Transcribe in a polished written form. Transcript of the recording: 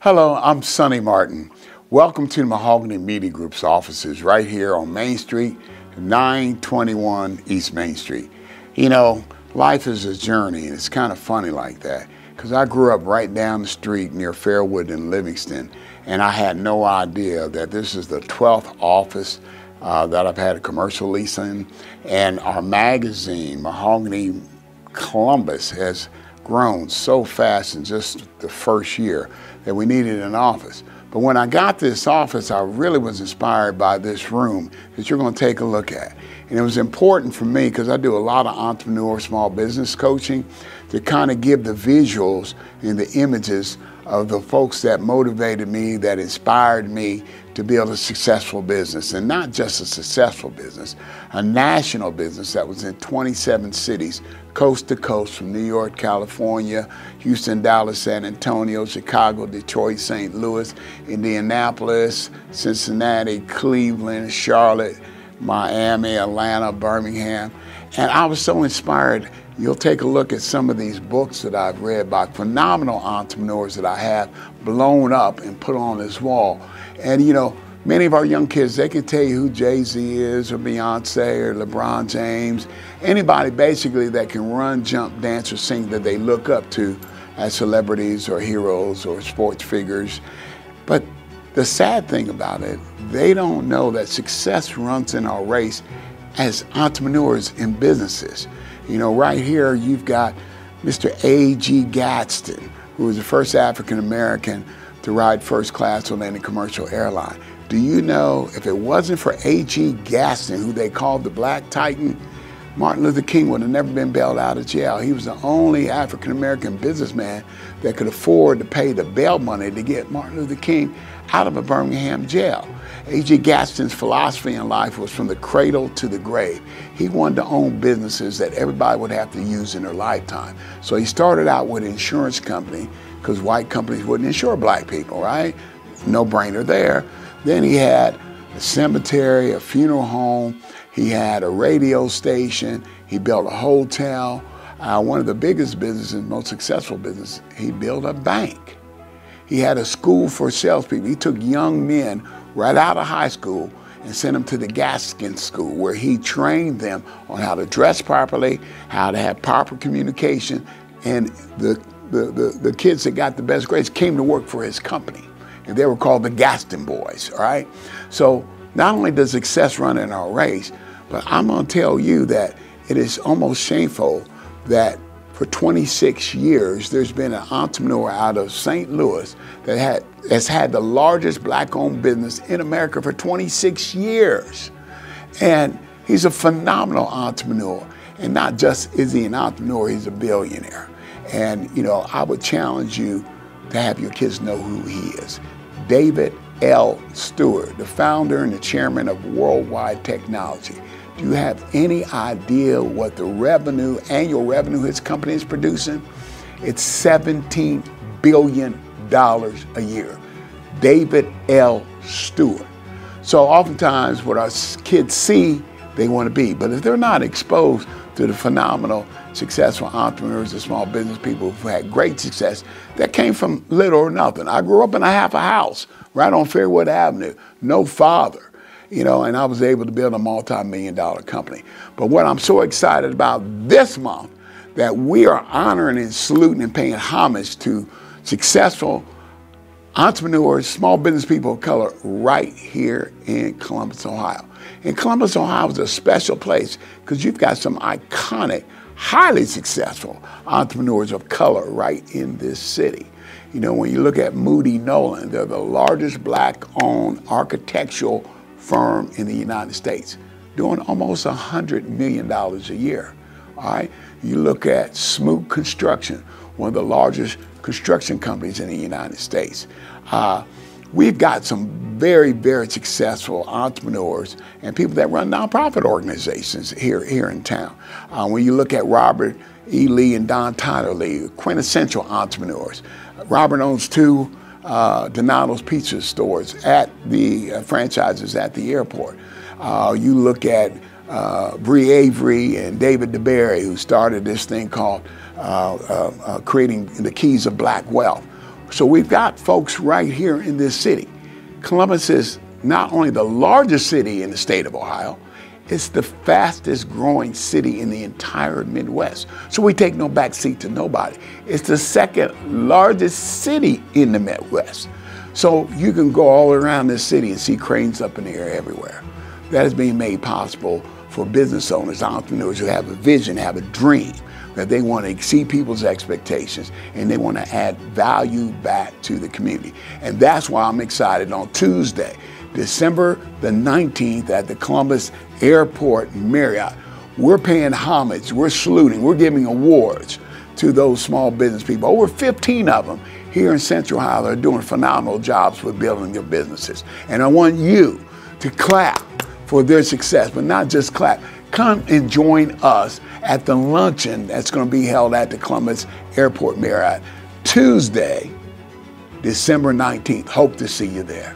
Hello, I'm Sonny Martin. Welcome to the Mahogany Media Group's offices right here on Main Street, 921 East Main Street. You know, life is a journey, and it's kind of funny like that, because I grew up right down the street near Fairwood and Livingston, and I had no idea that this is the 12th office that I've had a commercial lease in, and our magazine, Mahogany Columbus, has grown so fast in just the first year that we needed an office. But when I got this office, I really was inspired by this room that you're going to take a look at. And it was important for me because I do a lot of entrepreneur small business coaching to kind of give the visuals and the images of the folks that motivated me, that inspired me to build a successful business, and not just a successful business, a national business that was in 27 cities, coast to coast, from New York, California, Houston, Dallas, San Antonio, Chicago, Detroit, St. Louis, Indianapolis, Cincinnati, Cleveland, Charlotte, Miami, Atlanta, Birmingham. And I was so inspired. You'll take a look at some of these books that I've read by phenomenal entrepreneurs that I have blown up and put on this wall. And you know, many of our young kids, they can tell you who Jay-Z is, or Beyonce, or LeBron James, anybody basically that can run, jump, dance, or sing that they look up to as celebrities or heroes or sports figures. But the sad thing about it, they don't know that success runs in our race as entrepreneurs in businesses. You know, right here you've got Mr. A.G. Gadsden, who was the first African-American to ride first class on any commercial airline. Do you know, if it wasn't for A.G. Gadsden, who they called the Black Titan, Martin Luther King would have never been bailed out of jail. He was the only African-American businessman that could afford to pay the bail money to get Martin Luther King out of a Birmingham jail. A.G. Gadsden's philosophy in life was from the cradle to the grave. He wanted to own businesses that everybody would have to use in their lifetime. So he started out with an insurance company, because white companies wouldn't insure black people, right? No brainer there. Then he had a cemetery, a funeral home. He had a radio station. He built a hotel. One of the biggest businesses, most successful business, he built a bank. He had a school for salespeople. He took young men right out of high school and sent them to the Gaskin School, where he trained them on how to dress properly, how to have proper communication, and the kids that got the best grades came to work for his company, and they were called the Gaston Boys, all right? So not only does success run in our race, but I'm gonna tell you that it is almost shameful that for 26 years, there's been an entrepreneur out of St. Louis that has had the largest black-owned business in America for 26 years. And he's a phenomenal entrepreneur. And not just is he an entrepreneur, he's a billionaire. And you know, I would challenge you to have your kids know who he is. David L. Stewart, the founder and the chairman of Worldwide Technology. Do you have any idea what the annual revenue his company is producing? It's $17 billion a year. David L. Stewart. So oftentimes what our kids see, they want to be. But if they're not exposed to the phenomenal, successful entrepreneurs and small business people who've had great success, that came from little or nothing. I grew up in half a house right on Fairwood Avenue, no father. You know, and I was able to build a multi-million-dollar company. But what I'm so excited about this month, that we are honoring and saluting and paying homage to successful entrepreneurs, small business people of color right here in Columbus, Ohio. And Columbus, Ohio is a special place because you've got some iconic, highly successful entrepreneurs of color right in this city. You know, when you look at Moody Nolan, they're the largest black-owned architectural firm in the United States, doing almost $100 million a year, all right? You look at Smoot Construction, one of the largest construction companies in the United States. We've got some very, very successful entrepreneurs and people that run nonprofit organizations here in town. When you look at Robert E. Lee and Don Tyler Lee, quintessential entrepreneurs. Robert owns two Donato's Pizza stores at the franchises at the airport. You look at Bree Avery and David DeBerry, who started this thing called creating the Keys of Black Wealth. So we've got folks right here in this city. Columbus is not only the largest city in the state of Ohio, it's the fastest growing city in the entire Midwest. So we take no back seat to nobody. It's the second largest city in the Midwest. So you can go all around this city and see cranes up in the air everywhere. That is being made possible for business owners, entrepreneurs who have a vision, have a dream, that they want to exceed people's expectations and they want to add value back to the community. And that's why I'm excited on Tuesday, December the 19th at the Columbus Airport Marriott. We're paying homage, we're saluting, we're giving awards to those small business people. Over 15 of them here in Central Ohio are doing phenomenal jobs for building their businesses. And I want you to clap for their success, but not just clap. Come and join us at the luncheon that's going to be held at the Columbus Airport Marriott Tuesday, December 19th. Hope to see you there.